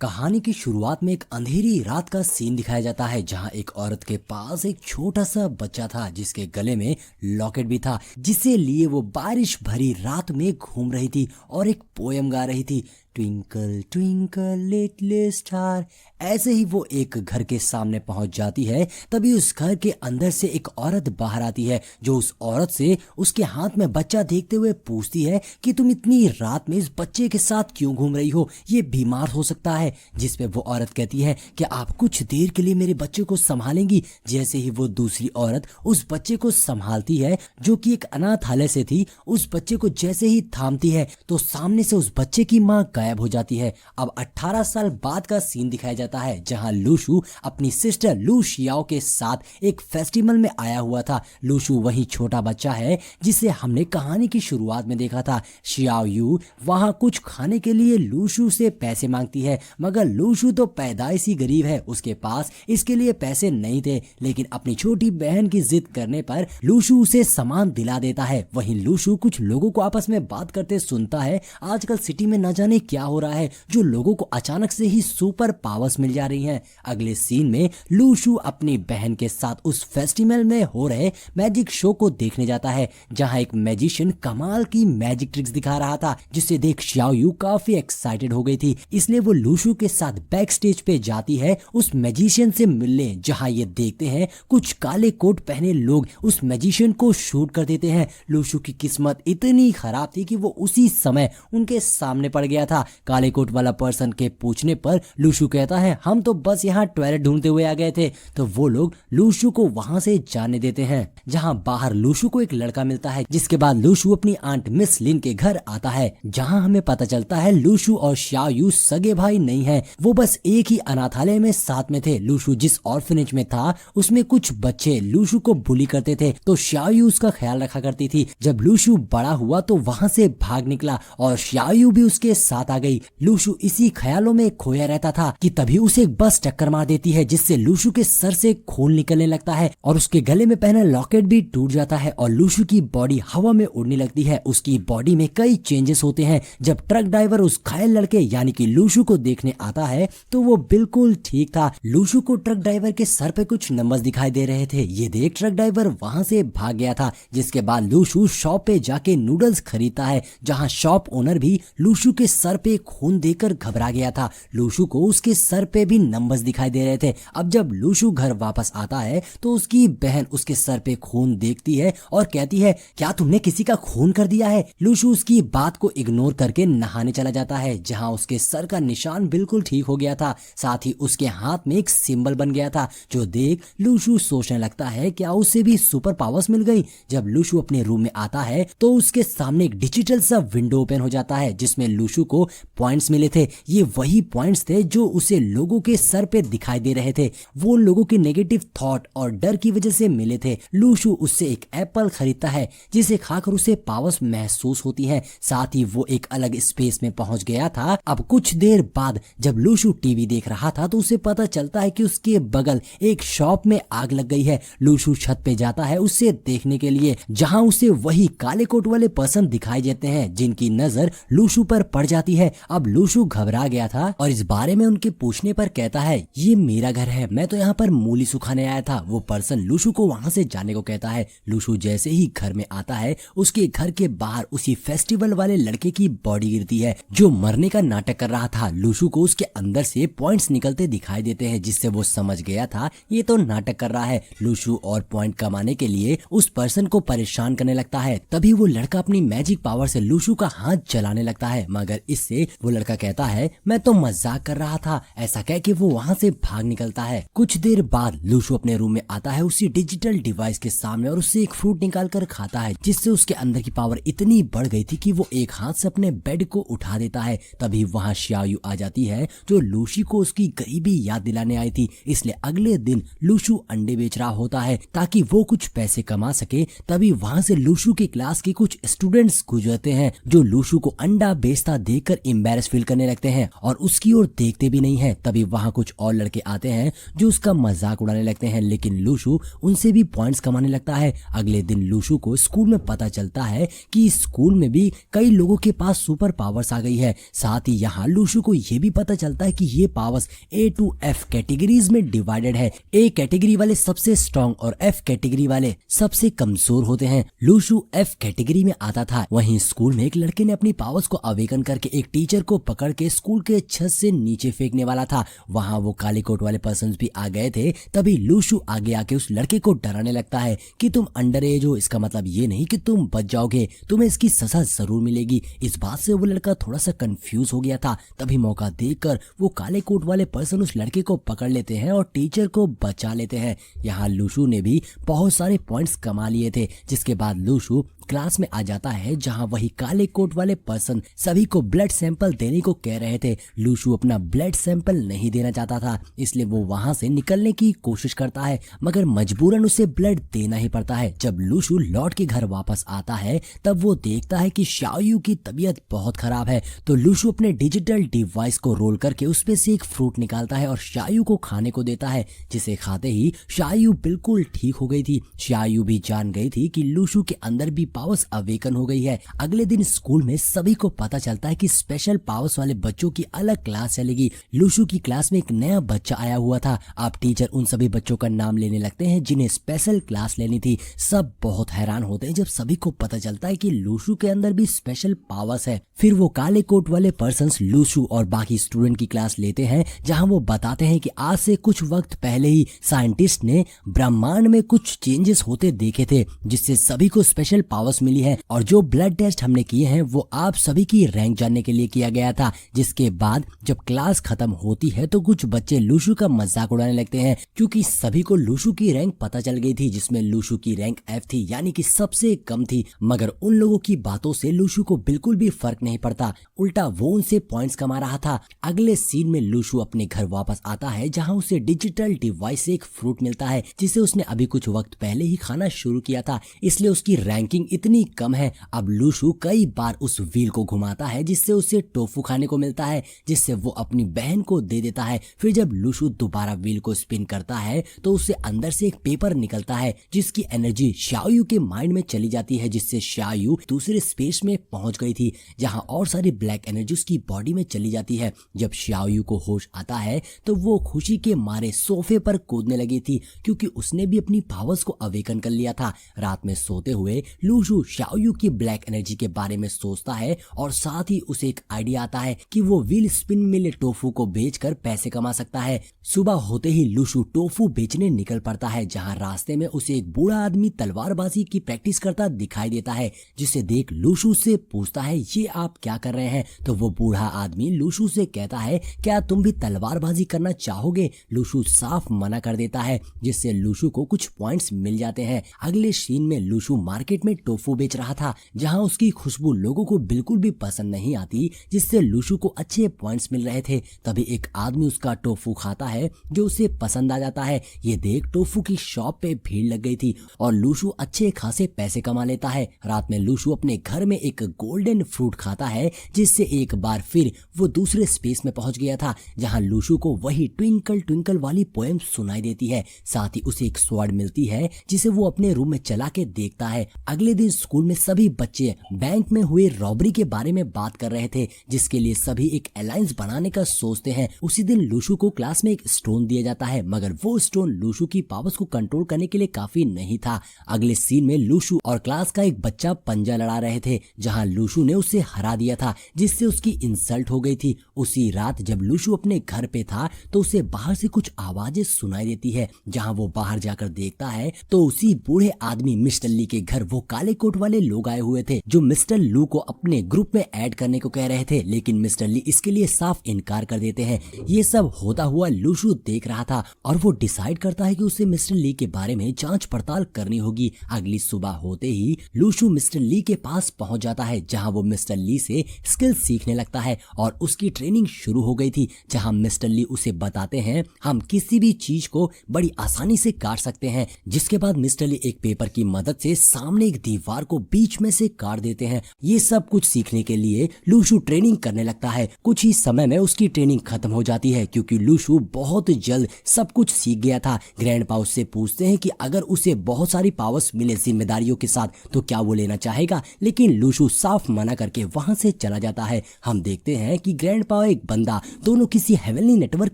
कहानी की शुरुआत में एक अंधेरी रात का सीन दिखाया जाता है जहां एक औरत के पास एक छोटा सा बच्चा था जिसके गले में लॉकेट भी था जिसे लिए वो बारिश भरी रात में घूम रही थी और एक पोयम गा रही थी। Twinkle twinkle little star. ऐसे ही वो एक घर के सामने पहुंच जाती है। तभी उस घर के अंदर से एक औरत बाहर आती है जो उस औरत से उसके हाथ में बच्चा देखते हुए पूछती है कि तुम इतनी रात में इस बच्चे के साथ क्यों घूम रही हो, ये बीमार हो सकता है। जिस पे वो औरत कहती है कि आप कुछ देर के लिए मेरे बच्चे को संभालेंगी। जैसे ही वो दूसरी औरत उस बच्चे को संभालती है जो कि एक अनाथालय से थी, उस बच्चे को जैसे ही थामती है तो सामने से उस बच्चे की मां गायब हो जाती है। अब 18 साल बाद का सीन दिखाया जाता है जहां लूशु अपनी सिस्टर लू शियाओ के साथ एक फेस्टिवल में आया हुआ था। लूशु वही छोटा बच्चा है जिसे हमने कहानी की शुरुआत में देखा था। शियाओ यू वहां कुछ खाने के लिए लूशु से पैसे मांगती है, मगर लूशु तो पैदाइशी गरीब है, उसके पास इसके लिए पैसे नहीं थे। लेकिन अपनी छोटी बहन की जिद करने पर लूशु उसे सामान दिला देता है। वहीं लूशु कुछ लोगों को आपस में बात करते सुनता है। आजकल सिटी में न जाने क्या हो रहा है जो लोगों को अचानक से ही सुपर पावर्स मिल जा रही हैं। अगले सीन में लूशु अपनी बहन के साथ उस फेस्टिवल में हो रहे मैजिक शो को देखने जाता है जहां एक मैजिशियन कमाल की मैजिक ट्रिक्स दिखा रहा था जिसे देख शियाओ यू काफी एक्साइटेड हो गई थी। इसलिए वो लूशु के साथ बैक स्टेज पे जाती है उस मैजिशियन से मिलने, जहां ये देखते हैं कुछ काले कोट पहने लोग उस मैजिशियन को शूट कर देते हैं। लूशु की किस्मत इतनी खराब थी कि वो उसी समय उनके सामने पड़ गया था। काले कोट वाला पर्सन के पूछने पर लूशु कहता है हम तो बस यहाँ टॉयलेट ढूंढते हुए आ गए थे। तो वो लोग लूशु को वहां से जाने देते हैं। जहां बाहर लूशु को एक लड़का मिलता है जिसके बाद लूशु अपनी आंट मिस लिन के घर आता है जहां हमें पता चलता है लूशु और शियाओ यू सगे भाई नहीं है, वो बस एक ही अनाथालय में साथ में थे। लूशु जिस ऑर्फनेज में था उसमें कुछ बच्चे लूशु को बुली करते थे तो शियाओ यू उसका ख्याल रखा करती थी। जब लूशु बड़ा हुआ तो वहां से भाग निकला और शियाओ यू भी उसके साथ आ गई। लूशु इसी ख्यालों में खोया रहता था कि तभी उसे एक बस टक्कर मार देती है जिससे लूशु के सर से खून निकलने लगता है और उसके गले में पहना लॉकेट भी टूट जाता है और लूशु की बॉडी हवा में उड़ने लगती है। उसकी बॉडी में कई चेंजेस होते हैं। जब ट्रक ड्राइवर उस घायल लड़के यानी कि लूशु को देखने आता है तो वो बिल्कुल ठीक था। लूशु को ट्रक ड्राइवर के सर पे कुछ नंबर्स दिखाई दे रहे थे। ये देख ट्रक ड्राइवर वहां से भाग गया था, जिसके बाद लूशु शॉप पे जाके नूडल्स खरीदता है जहां शॉप ओनर भी लूशु के सर पे खून देकर घबरा गया था। लूशु को उसके सर पे भी नंबर्स दिखाई दे रहे थे। अब जब लूशु घर वापस आता है तो उसकी बहन उसके सर पे खून देखती है और कहती है क्या तुमने किसी का खून कर दिया है। लूशु उसकी बात को इग्नोर करके नहाने चला जाता है जहां उसके सर का निशान बिल्कुल ठीक हो गया था। साथ ही उसके हाथ में एक सिंबल बन गया था जो देख लूशु सोचने लगता है क्या उसे भी सुपर पावर्स मिल गई। जब लूशु अपने रूम में आता है तो उसके सामने एक डिजिटल सा विंडो ओपन हो जाता है जिसमें लूशु को पॉइंट्स मिले थे। ये वही पॉइंट्स थे जो उसे लोगों के सर पे दिखाई दे रहे थे। वो लोगों के नेगेटिव थॉट और डर की वजह से मिले थे। लूशु उससे एक एप्पल खरीदता है जिसे खाकर उसे पावर्स महसूस होती है। साथ ही वो एक अलग स्पेस में पहुंच गया था। अब कुछ देर बाद जब लूशु टीवी देख रहा था तो उसे पता चलता है कि उसके बगल एक शॉप में आग लग गई है। लूशु छत पे जाता है उसे देखने के लिए जहां उसे वही काले कोट वाले पर्सन दिखाई देते हैं जिनकी नजर लूशु पर पड़ जाती है। अब लूशु घबरा गया था और इस बारे में उनके पूछने पर कहता है ये मेरा घर है, मैं तो यहाँ पर मूली सुखाने आया था। वो पर्सन लूशु को वहां से जाने को कहता है। लूशु जैसे ही घर में आता है उसके घर के बाहर उसी फेस्टिवल वाले लड़के की बॉडी गिरती है जो मरने का नाटक कर रहा था। लूशु को उसके अंदर से पॉइंट्स निकलते दिखाई देते हैं जिससे वो समझ गया था ये तो नाटक कर रहा है। लूशु और पॉइंट कमाने के लिए उस पर्सन को परेशान करने लगता है। तभी वो लड़का अपनी मैजिक पावर से लूशु का हाथ जलाने लगता है, मगर इससे वो लड़का कहता है मैं तो मजाक कर रहा था। ऐसा कह के वो वहां से भाग निकलता है। कुछ देर बाद लूशु अपने रूम में आता है उसी डिजिटल डिवाइस के सामने और उससे एक फ्रूट निकाल कर खाता है जिससे उसके अंदर की पावर इतनी बढ़ गई थी कि वो एक हाथ से अपने बेड को उठा देता है। तभी वहां शियाओ यू आ जाती है जो लूशु को उसकी गरीबी याद दिलाने आई थी। इसलिए अगले दिन लूशु अंडे बेच रहा होता है ताकि वो कुछ पैसे कमा सके। तभी वहां से लूशु की क्लास के कुछ स्टूडेंट्स गुजरते हैं जो लूशु को अंडा बेचता देख देखकर एम्बैरेस फील करने लगते हैं और उसकी ओर देखते भी नहीं है। तभी वहाँ कुछ और लड़के आते हैं जो उसका मजाक उड़ाने लगते हैं, लेकिन लूशु उनसे भी पॉइंट्स कमाने लगता है। अगले दिन लूशु को स्कूल में पता चलता है कि स्कूल में भी कई लोगों के पास सुपर पावर्स आ गई है। साथ ही यहाँ लूशु को ये भी पता चलता है कि ये powers A to F categories में डिवाइडेड है। A कैटेगरी वाले सबसे स्ट्रॉन्ग और F कैटेगरी वाले सबसे कमजोर होते हैं। लूशु F कैटेगरी में आता था। वहीं स्कूल में एक लड़के ने अपनी पावर्स को अवेकन करके एक टीचर को पकड़ के स्कूल के छत से नीचे फेंकने वाला था। वहाँ वो काले कोट वाले पर्सन भी आ गए थे। तभी लूशु आगे आके उस लड़के को डराने लगता है कि तुम अंडर एज हो, इसका मतलब ये नहीं कि तुम बच जाओगे, तुम्हें इसकी सजा जरूर मिलेगी। इस बात से वो लड़का थोड़ा सा कंफ्यूज हो गया था। तभी मौका देखकर वो काले कोट वाले पर्सन उस लड़के को पकड़ लेते हैं और टीचर को बचा लेते हैं। यहाँ लूशु ने भी बहुत सारे पॉइंट्स कमा लिए थे। जिसके बाद लूशु क्लास में आ जाता है जहां वही काले कोट वाले पर्सन सभी को ब्लड सैंपल देने को कह रहे थे। लूशु अपना ब्लड सैंपल नहीं देना चाहता था, इसलिए वो वहां से निकलने की कोशिश करता है, मगर मजबूरन उसे ब्लड देना ही पड़ता है। जब लूशु लौट के घर वापस आता है तब वो देखता है कि शाओयू की तबीयत बहुत खराब है। तो लूशु अपने डिजिटल डिवाइस को रोल करके उसपे से एक फ्रूट निकालता है और शाओयू को खाने को देता है, जिसे खाते ही शाओयू बिल्कुल ठीक हो गई थी। शाओयू भी जान गई थी कि लूशु के अंदर भी पावर्स अवेकन हो गई है। अगले दिन स्कूल में सभी को पता चलता है कि स्पेशल पावर्स वाले बच्चों की अलग क्लास चलेगी। लूशु की क्लास में एक नया बच्चा आया हुआ था। अब टीचर उन सभी बच्चों का नाम लेने लगते हैं जिन्हें स्पेशल क्लास लेनी थी। सब बहुत हैरान होते हैं जब सभी को पता चलता है कि लूशु के अंदर भी स्पेशल पावर्स है। फिर वो काले कोट वाले पर्सन्स लूशु और बाकी स्टूडेंट की क्लास लेते हैं, जहां वो बताते हैं कि आज से कुछ वक्त पहले ही साइंटिस्ट ने ब्रह्मांड में कुछ चेंजेस होते देखे थे, जिससे सभी को स्पेशल पावर्स मिली है। और जो ब्लड टेस्ट हमने किए हैं वो आप सभी की रैंक जानने के लिए किया गया था। जिसके बाद जब क्लास खत्म होती है तो कुछ बच्चे लूशु का मजाक उड़ाने लगते हैं, क्योंकि सभी को लूशु की रैंक पता चल गई थी, जिसमें लूशु की रैंक F थी, यानी कि सबसे कम थी। मगर उन लोगों की बातों से लूशु को बिल्कुल भी फर्क नहीं पड़ता, उल्टा वो उनसे पॉइंट्स कमा रहा था। अगले सीन में लूशु अपने घर वापस आता है, जहां उसे डिजिटल डिवाइस से एक फ्रूट मिलता है, जिसे उसने अभी कुछ वक्त पहले ही खाना शुरू किया था, इसलिए उसकी रैंकिंग इतनी कम है। अब लूशु कई बार उस व्हील को घुमाता है, जिससे उसे टोफू खाने को मिलता है, जिससे वो अपनी बहन को दे देता है। फिर जब लूशु दोबारा व्हील को स्पिन करता है तो उससे अंदर से एक पेपर निकलता है, जिसकी एनर्जी शाओयू के माइंड में चली जाती है, जिससे शाओयू दूसरे स्पेस में पहुंच गई थी, जहां और सारी ब्लैक एनर्जी उसकी बॉडी में चली जाती है। जब शाओयू को होश आता है तो वो खुशी के मारे सोफे पर कूदने लगी थी, क्योंकि उसने भी अपनी पावर्स को अवेकन कर लिया था। रात में सोते हुए लूशु शाओयू की ब्लैक एनर्जी के बारे में सोचता है और साथ ही उसे एक आइडिया आता है कि वो व्हील स्पिन मिले टोफू को बेचकर पैसे कमा सकता है। सुबह होते ही लूशु टोफू बेचने निकल पड़ता है, जहां रास्ते में उसे एक बूढ़ा आदमी तलवारबाजी की प्रैक्टिस करता दिखाई देता है, जिसे देख लूशु से पूछता है ये आप क्या कर रहे हैं। तो वो बूढ़ा आदमी लूशु से कहता है क्या तुम भी तलवारबाजी करना चाहोगे। लूशु साफ मना कर देता है, जिससे लूशु को कुछ पॉइंट्स मिल जाते हैं। अगले सीन में लूशु मार्केट में टोफू बेच रहा था, जहां उसकी खुशबू लोगों को बिल्कुल भी पसंद नहीं आती, जिससे लूशु को अच्छे पॉइंट्स मिल रहे थे। तभी एक आदमी उसका टोफू खाता है जो उसे पसंद आ जाता है। ये देख टोफू की शॉप पे भीड़ लग गई थी और लूशु अच्छे खासे पैसे कमा लेता है। रात में लूशु अपने घर में एक गोल्डन फ्रूट खाता है, जिससे एक बार फिर वो दूसरे स्पेस में पहुंच गया था, जहां लूशु को वही ट्विंकल ट्विंकल वाली पोएम सुनाई देती है। साथ ही उसे एक स्वॉर्ड मिलती है, जिसे वो अपने रूम में चला के देखता है। अगले दिन स्कूल में सभी बच्चे बैंक में हुए रॉबरी के बारे में बात कर रहे थे, जिसके लिए सभी एक अलायंस बनाने का सोचते हैं। उसी दिन लूशु को क्लास में एक स्टोन दिया जाता है, मगर वो स्टोन लूशु की पावर्स को कंट्रोल करने के लिए काफी नहीं था। अगले सीन में लूशु और क्लास का एक बच्चा पंजा लड़ा रहे थे, जहां लूशु ने उसे हरा दिया था, जिससे उसकी इंसल्ट हो गई थी। उसी रात जब लूशु अपने घर पे था तो उसे बाहर से कुछ आवाजें सुनाई देती है। जहां वो बाहर जाकर देखता है तो उसी बूढ़े आदमी मिस्टर ली के घर वो काले कोट वाले लोग आए हुए थे, जो मिस्टर लू को अपने ग्रुप में ऐड करने को कह रहे थे, लेकिन मिस्टर ली इसके लिए साफ इनकार कर देते हैं। ये सब होता हुआ लूशु देख रहा था और वो डिसाइड करता है कि उसे मिस्टर ली के बारे में जांच पड़ताल करनी होगी। अगली सुबह होते ही लूशु मिस्टर ली के पास पहुंच जाता है, जहां वो मिस्टर ली से स्किल सीखने लगता है और उसकी ट्रेनिंग शुरू हो गई थी। जहां मिस्टर ली उसे बताते हैं हम किसी भी चीज को बड़ी आसानी से काट सकते हैं। जिसके बाद मिस्टर ली एक पेपर की मदद से सामने एक दीवार को बीच में से काट देते हैं। ये सब कुछ सीखने के लिए लूशु ट्रेनिंग करने लगता है। कुछ ही समय में उसकी ट्रेनिंग खत्म हो जाती है क्योंकि लूशु बहुत जल्द सब कुछ सीख गया था। ग्रैंडपा उससे पूछते हैं कि अगर उसे बहुत सारी पावर्स मिले जिम्मेदारियों के साथ तो क्या वो लेना चाहेगा, लेकिन लूशु साफ मना करके वहां से चला जाता है। हम देखते हैं कि ग्रैंडपा और एक बंदा दोनों किसी हेवनली नेटवर्क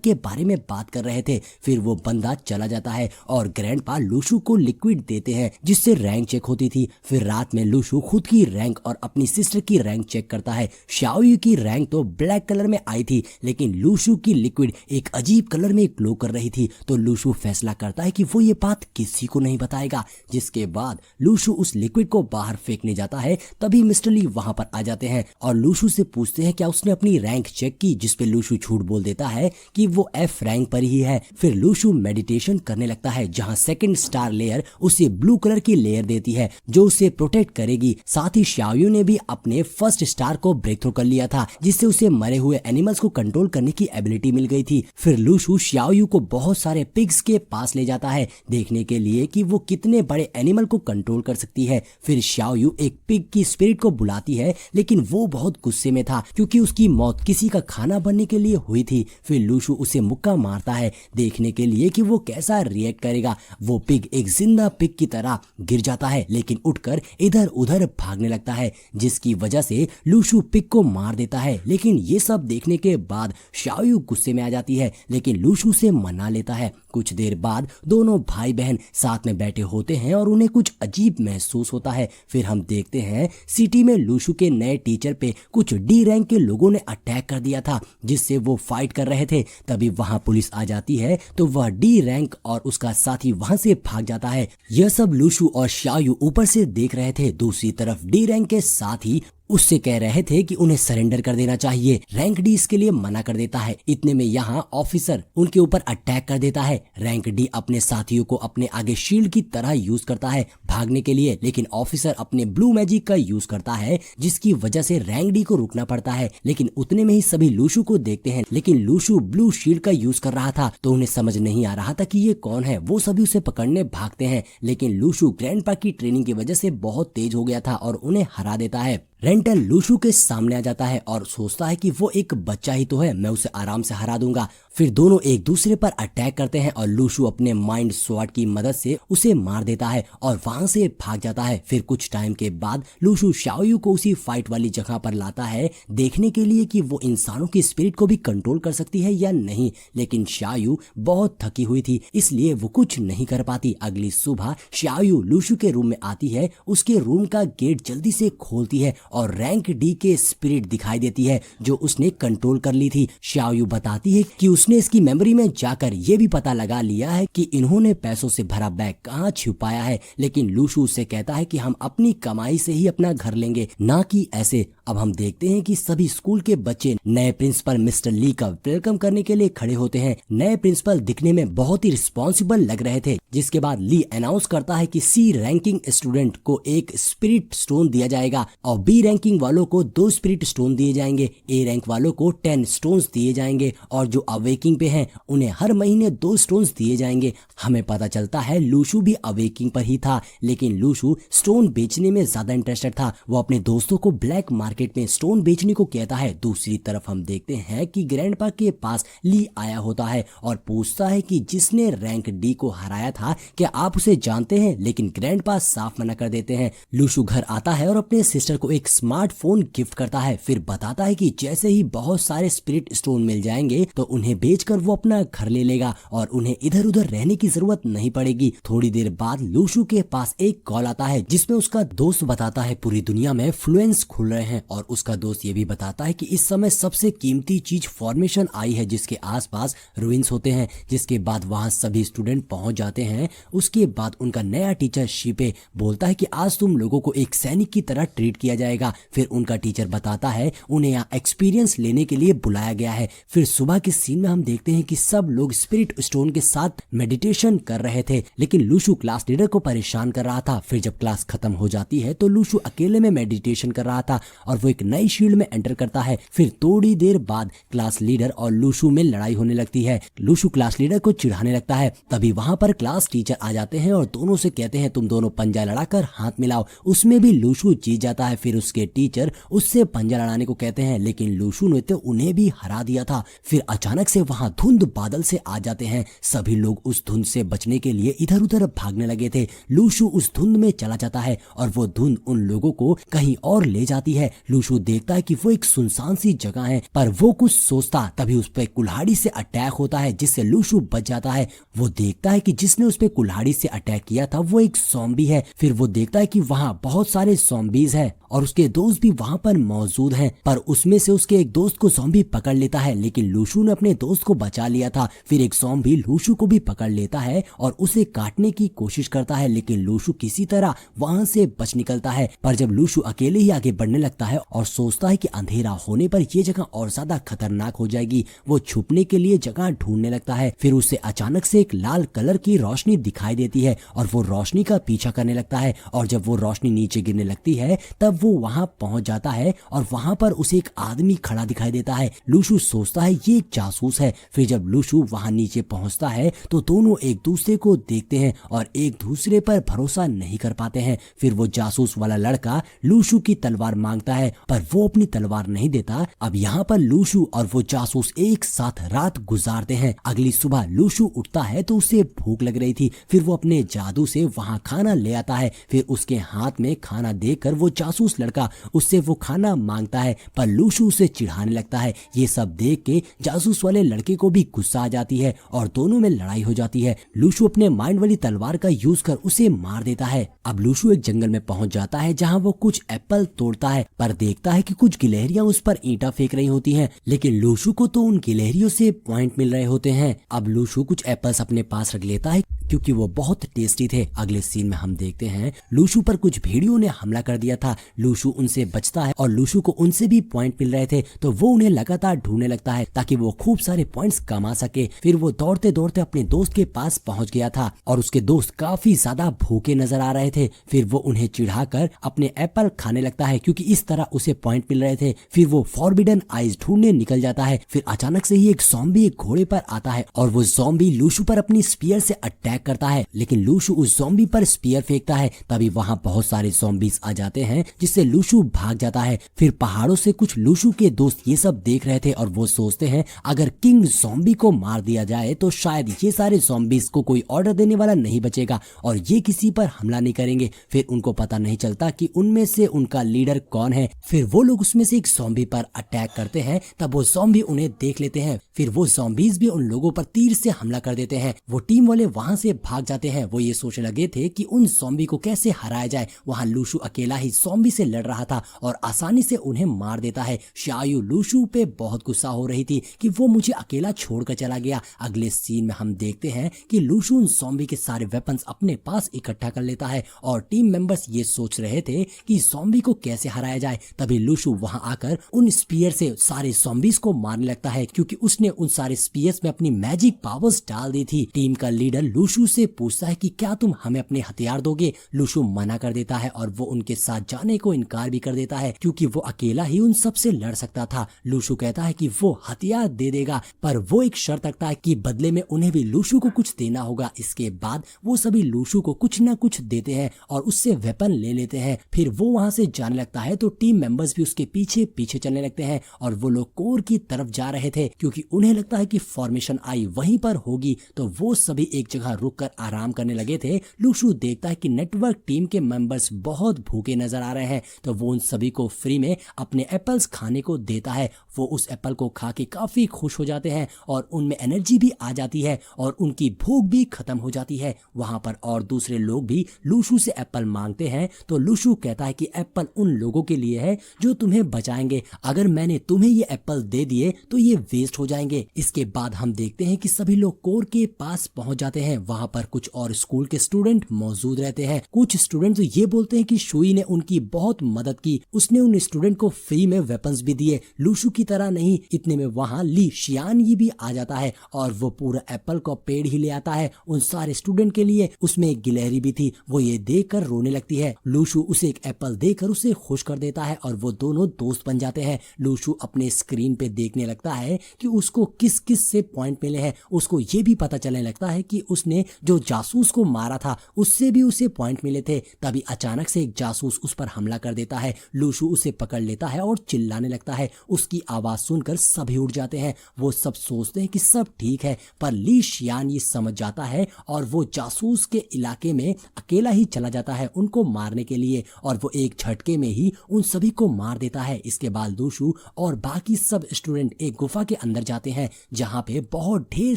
के बारे में बात कर रहे थे। फिर वो बंदा चला जाता है और ग्रैंडपा लूशु को लिक्विड देते हैं जिससे रैंक चेक होती थी। फिर रात में लूशु खुद की रैंक और अपनी सिस्टर की रैंक चेक करता है। शाओयू की रैंक तो ब्लैक कलर में आई थी लेकिन लूशु की लिक्विड एक अजीब कलर में ग्लो कर रही थी। तो लूशु फैसला करता है कि वो ये बात किसी को नहीं बताएगा। जिसके बाद लूशु उस लिक्विड को बाहर फेंकने जाता है। तभी मिस्टर ली वहां पर आ जाते हैं और लूशु से पूछते हैं क्या उसने अपनी रैंक चेक की, जिसपे लूशु झूठ बोल देता है कि वो एफ रैंक पर ही है। फिर लूशु मेडिटेशन करने लगता है जहां सेकंड स्टार लेयर उसे ब्लू कलर की लेयर देती है जो उसे प्रोटेक्ट करेगी। साथ ही शाओयू ने भी अपने फर्स्ट स्टार को ब्रेक थ्रू कर लिया था जिससे उसे मरे हुए एनिमल्स को कंट्रोल करने की एबिलिटी मिल गई थी। फिर लूशु शाओयू को बहुत सारे पिग्स के पास ले जाता है देखने के लिए कि वो कितने बड़े एनिमल को कंट्रोल कर सकती है। फिर शाओयू एक पिग की स्पिरिट को बुलाती है लेकिन वो बहुत गुस्से में था क्योंकि उसकी मौत किसी का खाना बनने के लिए हुई थी। फिर लूशु उसे मुक्का मारता है देखने के लिए कि वो कैसा रिएक्ट करेगा। वो पिग एक जिंदा पिग की तरह गिर जाता है लेकिन उठकर इधर उधर भागने लगता है जिसकी वजह से लूशु पिग को मार देता है। लेकिन ये सब देखने के बाद शाओयू गुस्से में आ जाती है लेकिन लूशु से मना लेता है। कुछ देर बाद दोनों भाई बहन साथ में बैठे होते हैं और उन्हें कुछ अजीब महसूस होता है। फिर हम देखते हैं सिटी में लूशु के नए टीचर पे कुछ डी रैंक के लोगों ने अटैक कर दिया था जिससे वो फाइट कर रहे थे। तभी वहां पुलिस आ जाती है तो वह डी रैंक और उसका साथी वहां से भाग जाता है। यह सब लूशु और शाओयू ऊपर से देख रहे थे। दूसरी तरफ डी रैंक के साथी उससे कह रहे थे कि उन्हें सरेंडर कर देना चाहिए। रैंक डी इसके लिए मना कर देता है। इतने में यहाँ ऑफिसर उनके ऊपर अटैक कर देता है। रैंक डी अपने साथियों को अपने आगे शील्ड की तरह यूज करता है भागने के लिए, लेकिन ऑफिसर अपने ब्लू मैजिक का यूज करता है जिसकी वजह से रैंक डी को रुकना पड़ता है। लेकिन उतने में ही सभी लूशु को देखते हैं लेकिन लूशु ब्लू शील्ड का यूज कर रहा था तो उन्हें समझ नहीं आ रहा था कि ये कौन है। वो सभी उसे पकड़ने भागते हैं लेकिन लूशु ग्रैंडपा की ट्रेनिंग की वजह से बहुत तेज हो गया था और उन्हें हरा देता है। रेंटल लूशु के सामने आ जाता है और सोचता है कि वो एक बच्चा ही तो है, मैं उसे आराम से हरा दूंगा। फिर दोनों एक दूसरे पर अटैक करते हैं और लूशु अपने माइंड स्वॉर्ड की मदद से उसे मार देता है और वहां से भाग जाता है। फिर कुछ टाइम के बाद लूशु शाओयू को उसी फाइट वाली जगह पर लाता है देखने के लिए कि वो इंसानों की स्पिरिट को भी कंट्रोल कर सकती है या नहीं। लेकिन शाओयू बहुत थकी हुई थी इसलिए वो कुछ नहीं कर पाती। अगली सुबह शाओयू लूशु के रूम में आती है, उसके रूम का गेट जल्दी से खोलती है और रैंक डी के स्पिरिट दिखाई देती है जो उसने कंट्रोल कर ली थी। शाओयू बताती है कि उसने इसकी मेमोरी में जाकर ये भी पता लगा लिया है कि इन्होंने पैसों से भरा बैग कहाँ छुपाया है। लेकिन लूशु उससे कहता है कि हम अपनी कमाई से ही अपना घर लेंगे, ना कि ऐसे। अब हम देखते हैं कि सभी स्कूल के बच्चे नए प्रिंसिपल मिस्टर ली का वेलकम करने के लिए खड़े होते हैं। नए प्रिंसिपल दिखने में बहुत ही रिस्पॉन्सिबल लग रहे थे। जिसके बाद ली अनाउंस करता है कि सी रैंकिंग स्टूडेंट को एक स्पिरिट स्टोन दिया जाएगा और बी रैंकिंग वालों को 2 स्पिरिट स्टोन दिए जाएंगे, ए रैंक वालों को 10 स्टोन्स दिए जाएंगे और जो अवेकिंग पे हैं उन्हें हर महीने 2 स्टोन्स दिए जाएंगे। हमें पता चलता है लूशु भी अवेकिंग पर ही था लेकिन लूशु स्टोन बेचने में ज्यादा इंटरेस्टेड था। वो अपने दोस्तों को ब्लैक मार्केट में स्टोन बेचने को कहता है। दूसरी तरफ हम देखते हैं कि ग्रैंडपा के पास ली आया होता है और पूछता है कि जिसने रैंक डी को हराया था क्या आप उसे जानते हैं, लेकिन ग्रैंडपा साफ मना कर देते हैं। लूशु घर आता है और अपने सिस्टर को एक स्मार्टफोन गिफ्ट करता है। फिर बताता है कि जैसे ही बहुत सारे स्पिरिट स्टोन मिल जाएंगे तो उन्हें बेचकर वो अपना घर ले लेगा और उन्हें इधर उधर रहने की जरूरत नहीं पड़ेगी। थोड़ी देर बाद लूशु के पास एक कॉल आता है जिसमें उसका दोस्त बताता है पूरी दुनिया में फ्लुएंस खुल रहे हैं और उसका दोस्त ये भी बताता है कि इस समय सबसे कीमती चीज फॉर्मेशन आई है जिसके आसपास रुइंस होते हैं। जिसके बाद वहां सभी स्टूडेंट पहुंच जाते हैं। उसके बाद उनका नया टीचर शिपे बोलता है कि आज तुम लोगों को एक सैनिक की तरह ट्रीट किया जाएगा। फिर उनका टीचर बताता है उन्हें यहाँ एक्सपीरियंस लेने के लिए बुलाया गया है। फिर सुबह के सीन में हम देखते हैं कि सब लोग स्पिरिट स्टोन के साथ मेडिटेशन कर रहे थे लेकिन लूशु क्लास लीडर को परेशान कर रहा था। फिर जब क्लास खत्म हो जाती है तो लूशु अकेले में मेडिटेशन कर रहा था और और वो एक नई शील्ड में एंटर करता है। फिर थोड़ी देर बाद क्लास लीडर और लूशू में लड़ाई होने लगती है। लूशू क्लास लीडर को चिढ़ाने लगता है। तभी वहाँ पर क्लास टीचर आ जाते हैं और दोनों से कहते हैं तुम दोनों पंजा लड़ाकर हाथ मिलाओ। उसमें भी लूशू जीत जाता है। फिर उसके टीचर उससे पंजा लड़ाने को कहते हैं, लेकिन लूशू ने तो उन्हें भी हरा दिया था। फिर अचानक से वहाँ धुंध बादल से आ जाते हैं। सभी लोग उस धुंध से बचने के लिए इधर उधर भागने लगे थे। लूशू उस धुंध में चला जाता है और वो धुंध उन लोगों को कहीं और ले जाती है। लूशू देखता है कि वो एक सुनसान सी जगह है, पर वो कुछ सोचता तभी उस पर कुल्हाड़ी से अटैक होता है, जिससे लूशू बच जाता है। वो देखता है कि जिसने उस पर कुल्हाड़ी से अटैक किया था वो एक ज़ॉम्बी है। फिर वो देखता है कि वहाँ बहुत सारे ज़ॉम्बीज हैं और उसके दोस्त भी वहाँ पर मौजूद हैं, पर उसमें से उसके एक दोस्त को ज़ॉम्बी पकड़ लेता है, लेकिन लूशू ने अपने दोस्त को बचा लिया था। फिर एक ज़ॉम्बी लूशू को भी पकड़ लेता है और उसे काटने की कोशिश करता है, लेकिन लूशू किसी तरह वहाँ से बच निकलता है। पर जब लूशू अकेले ही आगे बढ़ने लगता है और सोचता है कि अंधेरा होने पर ये जगह और ज्यादा खतरनाक हो जाएगी, वो छुपने के लिए जगह ढूंढने लगता है। फिर उसे अचानक से एक लाल कलर की रोशनी दिखाई देती है और वो रोशनी का पीछा करने लगता है, और जब वो रोशनी नीचे गिरने लगती है तब वो वहाँ पहुंच जाता है और वहाँ पर उसे एक आदमी खड़ा दिखाई देता है। लूशू सोचता है ये एक जासूस है। फिर जब लूशू वहाँ नीचे पहुँचता है तो दोनों एक दूसरे को देखते हैं और एक दूसरे पर भरोसा नहीं कर पाते हैं। फिर वो जासूस वाला लड़का लूशू की तलवार मांगता है, पर वो अपनी तलवार नहीं देता। अब यहाँ पर लूशू और वो जासूस एक साथ रात गुजारते हैं। अगली सुबह लूशू उठता है तो उसे भूख लग रही थी। फिर वो अपने जादू से वहाँ खाना ले आता है। फिर उसके हाथ में खाना देकर वो जासूस लड़का उससे वो खाना मांगता है, पर लूशू उसे चिढ़ाने लगता है। ये सब देख के जासूस वाले लड़के को भी गुस्सा आ जाती है और दोनों में लड़ाई हो जाती है। लूशू अपने माइंड वाली तलवार का यूज कर उसे मार देता है। अब लूशू एक जंगल में पहुंच जाता है जहां वो कुछ एप्पल तोड़ता है, पर देखता है कि कुछ गिलहरियां उस पर ईंटा फेंक रही होती हैं, लेकिन लूशू को तो उन गिलहरियों से पॉइंट मिल रहे होते हैं। अब लूशू कुछ एप्पल्स अपने पास रख लेता है क्योंकि वो बहुत टेस्टी थे। अगले सीन में हम देखते हैं लूशू पर कुछ भेड़ियों ने हमला कर दिया था। लूशू उनसे बचता है और लूशू को उनसे भी पॉइंट मिल रहे थे, तो वो उन्हें लगातार ढूंढने लगता है ताकि वो खूब सारे पॉइंट्स कमा सके। फिर वो दौड़ते दौड़ते अपने दोस्त के पास पहुंच गया था और उसके दोस्त काफी ज्यादा भूखे नजर आ रहे थे। फिर वो उन्हें चिढ़ाकर अपने एप्पल खाने लगता है क्योंकि इस तरह उसे पॉइंट मिल रहे थे। फिर वो फॉरबिडन आइज ढूंढने निकल जाता है। फिर अचानक से ही एक ज़ॉम्बी एक घोड़े पर आता है और वो ज़ॉम्बी लूशू पर अपनी स्पीयर से अटैक करता है, लेकिन लूशू उस ज़ॉम्बी पर स्पीयर फेंकता है। तभी वहाँ बहुत सारे ज़ॉम्बीज आ जाते हैं जिससे लूशू भाग जाता है। फिर पहाड़ों से कुछ लूशू के दोस्त ये सब देख रहे थे और वो सोचते हैं अगर किंग ज़ॉम्बी को मार दिया जाए तो शायद ये सारे ज़ॉम्बीज को कोई ऑर्डर देने वाला नहीं बचेगा और ये किसी पर हमला नहीं करेंगे। फिर उनको पता नहीं चलता कि उनमें से उनका लीडर कौन है। फिर वो लोग उसमें से एक ज़ॉम्बी पर अटैक करते हैं, तब वो ज़ॉम्बी उन्हें देख लेते हैं। फिर वो ज़ॉम्बीज भी उन लोगों पर तीर से हमला कर देते हैं। वो टीम वाले वहां से भाग जाते हैं। वो ये सोचने लगे थे कि उन ज़ॉम्बी को कैसे हराया जाए। वहां लूशू अकेला ही ज़ॉम्बी से लड़ रहा था और आसानी से उन्हें मार देता है। शायू लूशू पे बहुत गुस्सा हो रही थी कि वो मुझे अकेला छोड़कर चला गया। अगले सीन में हम देखते हैं कि लूशू उन ज़ॉम्बी के सारे वेपन्स अपने पास इकट्ठा कर लेता है और टीम मेंबर्स ये सोच रहे थे कि ज़ॉम्बी को कैसे हराया जाए। तभी लूशू वहां आकर उन स्पीयर से सारे ज़ॉम्बीज को मारने लगता है क्योंकि उसने उन सारे स्पीयर्स में अपनी मैजिक पावर्स डाल दी थी। टीम का लीडर लूशू से पूछता है कि क्या तुम हमें अपने हथियार दोगे। लूशू मना कर देता है और वो उनके साथ जाने को इनकार भी कर देता है क्योंकि वो अकेला ही उन सब से लड़ सकता था। लूशू कहता है कि वो हथियार दे देगा, पर वो एक शर्त रखता है कि बदले में उन्हें भी लूशू को कुछ देना होगा। इसके बाद वो सभी लूशू को कुछ ना कुछ देते हैं और उससे वेपन ले लेते हैं। फिर वो वहां से जाने लगता है तो टीम मेंबर्स भी उसके पीछे पीछे चलने लगते हैं और वो लोग कोर की तरफ जा रहे थे क्योंकि उन्हें लगता है कि फॉर्मेशन आई वहीं पर होगी, तो वो सभी एक जगह रुककर आराम करने लगे थे। लूशू देखता है कि नेटवर्क टीम के मेंबर्स बहुत भूखे नजर आ रहे हैं, तो वो उन सभी को फ्री में अपने एप्पल्स खाने को देता है। वो उस एप्पल को खा के काफी खुश हो जाते हैं और उनमें एनर्जी भी आ जाती है और उनकी भूख भी खत्म हो जाती है। वहां पर और दूसरे लोग भी लूशू से एप्पल मांगते हैं, तो लूशू कहता है कि एप्पल उन लोगों के लिए है जो तुम्हें बचाएंगे। अगर मैंने तुम्हें ये एप्पल दे दिए तो ये वेस्ट हो जाएंगे। इसके बाद हम देखते हैं कि सभी लोग कोर के पास पहुंच जाते हैं। वहां पर कुछ और स्कूल के स्टूडेंट मौजूद रहते हैं। कुछ स्टूडेंट तो ये बोलते हैं कि शुई ने उनकी बहुत मदद की, उसने उन स्टूडेंट को फ्री में वेपन्स भी दिए, लूशू की तरह नहीं। इतने में वहां ली शियान ये भी आ जाता है और वो पूरा एप्पल का पेड़ ही ले आता है उन सारे स्टूडेंट के लिए। उसमें एक गिलहरी भी थी, वो ये देखकर रोने लगती है। लूशू उसे एक एप्पल देकर उसे खुश कर देता देता है और वो दोनों दोस्त बन जाते हैं। लूशु अपने स्क्रीन पे देखने लगता है कि उसको किस किस से पॉइंट मिले हैं। उसको ये भी पता चलने लगता है कि उसने जो जासूस को मारा था उससे भी उसे पॉइंट मिले थे। तभी अचानक से एक जासूस उस पर हमला कर देता है। लूशु उसे पकड़ लेता है और चिल्लाने लगता है। उसकी आवाज सुनकर सभी उठ जाते हैं। वो सब सोचते हैं कि सब ठीक है, पर ली शियान ये समझ जाता है और वो जासूस के इलाके में अकेला ही चला जाता है उनको मारने के लिए, और वो एक झटके में ही उन सभी को मार देता है। इसके बाद लूशु और बाकी सब स्टूडेंट एक गुफा के अंदर जाते हैं जहां पे बहुत ढेर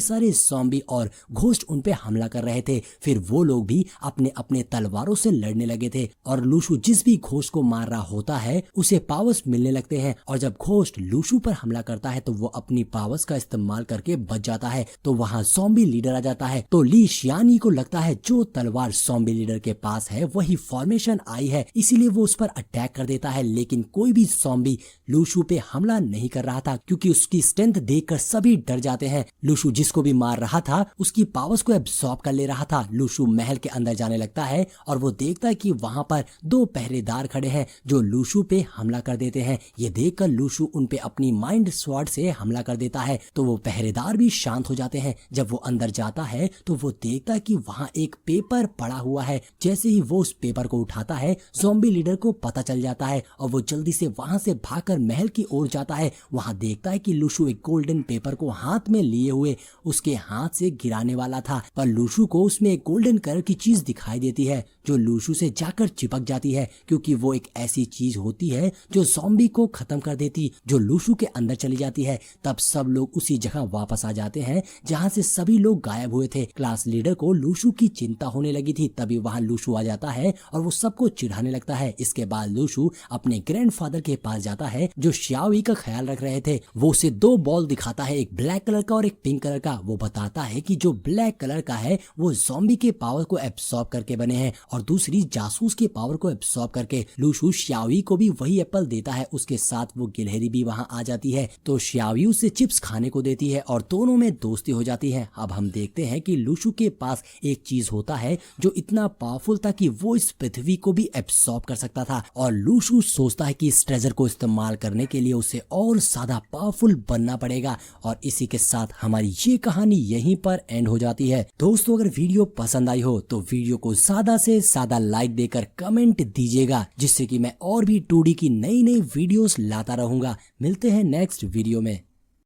सारे ज़ॉम्बी और घोस्ट उन पे हमला कर रहे थे। फिर वो लोग भी अपने अपने तलवारों से लड़ने लगे थे और लूशु जिस भी घोस्ट को मार रहा होता है उसे पावर्स मिलने लगते हैं। और जब घोस्ट लूशु पर हमला करता है तो वो अपनी पावर्स का इस्तेमाल करके बच जाता है। तो वहाँ ज़ॉम्बी लीडर आ जाता है। तो ली शियानी को लगता है जो तलवार ज़ॉम्बी लीडर के पास है वही फॉर्मेशन आई है, इसीलिए वो उस पर अटैक कर देता है। लेकिन कोई भी ज़ॉम्बी लूशु पे हमला नहीं कर रहा था क्योंकि उसकी स्ट्रेंथ देखकर सभी डर जाते हैं। लूशु जिसको भी मार रहा था उसकी पावर्स को एब्सॉर्ब कर ले रहा था। लूशु महल के अंदर जाने लगता है और वो देखता है कि वहां पर दो पहरेदार खड़े हैं जो लूशु पे हमला कर देते हैं। ये देखकर लूशु उन पे अपनी माइंड स्वॉर्ड से हमला कर देता है तो वो पहरेदार भी शांत हो जाते हैं। जब वो अंदर जाता है तो वो देखता है कि वहाँ एक पेपर पड़ा हुआ है। जैसे ही वो उस पेपर को उठाता है ज़ॉम्बी लीडर को पता चल जाता है और वो जल्दी से वहां से भागकर महल की ओर जाता है। वहां देखता है कि लूशु एक गोल्डन पेपर को हाथ में लिए हुए उसके हाथ से गिराने वाला था, पर लूशु को उसमें एक गोल्डन कलर की चीज दिखाई देती है जो लूशु से जाकर चिपक जाती है क्योंकि वो एक ऐसी चीज होती है जो ज़ॉम्बी को खत्म कर देती, जो लूशु के अंदर चली जाती है। तब सब लोग उसी जगह वापस आ जाते हैं जहां से सभी लोग गायब हुए थे। क्लास लीडर को लूशु की चिंता होने लगी थी, तभी वहां लूशु आ जाता है और वो सबको चिढ़ाने लगता है। इसके बाद लूशु अपने ग्रैंडफादर के पास जाता है जो श्याओई का ख्याल रख रहे थे। वो उसे दो बॉल दिखाता है, एक ब्लैक कलर का और एक पिंक कलर का। वो बताता है कि जो ब्लैक कलर का है वो ज़ॉम्बी के पावर को एब्सॉर्ब करके बने हैं और दूसरी जासूस के पावर को एब्सॉर्ब करके। लूशु श्याओई को भी वही एप्पल देता है, उसके साथ वो गिलहरी भी वहां आ जाती है तो श्याओई उसे चिप्स खाने को देती है और दोनों में दोस्ती हो जाती है। अब हम देखते हैं कि लूशु के पास एक चीज होता है जो इतना पावरफुल था कि वो इस पृथ्वी को भी एब्सॉर्ब कर सकता था और लूशु सोचता है कि इस ट्रेजर को इस्तेमाल करने के लिए उसे और ज्यादा पावरफुल बनना पड़ेगा। और इसी के साथ हमारी ये कहानी यहीं पर एंड हो जाती है। दोस्तों अगर वीडियो पसंद आई हो तो वीडियो को ज्यादा से ज्यादा लाइक देकर कमेंट दीजिएगा जिससे कि मैं और भी 2D की नई नई वीडियोस लाता रहूंगा। मिलते हैं नेक्स्ट वीडियो में।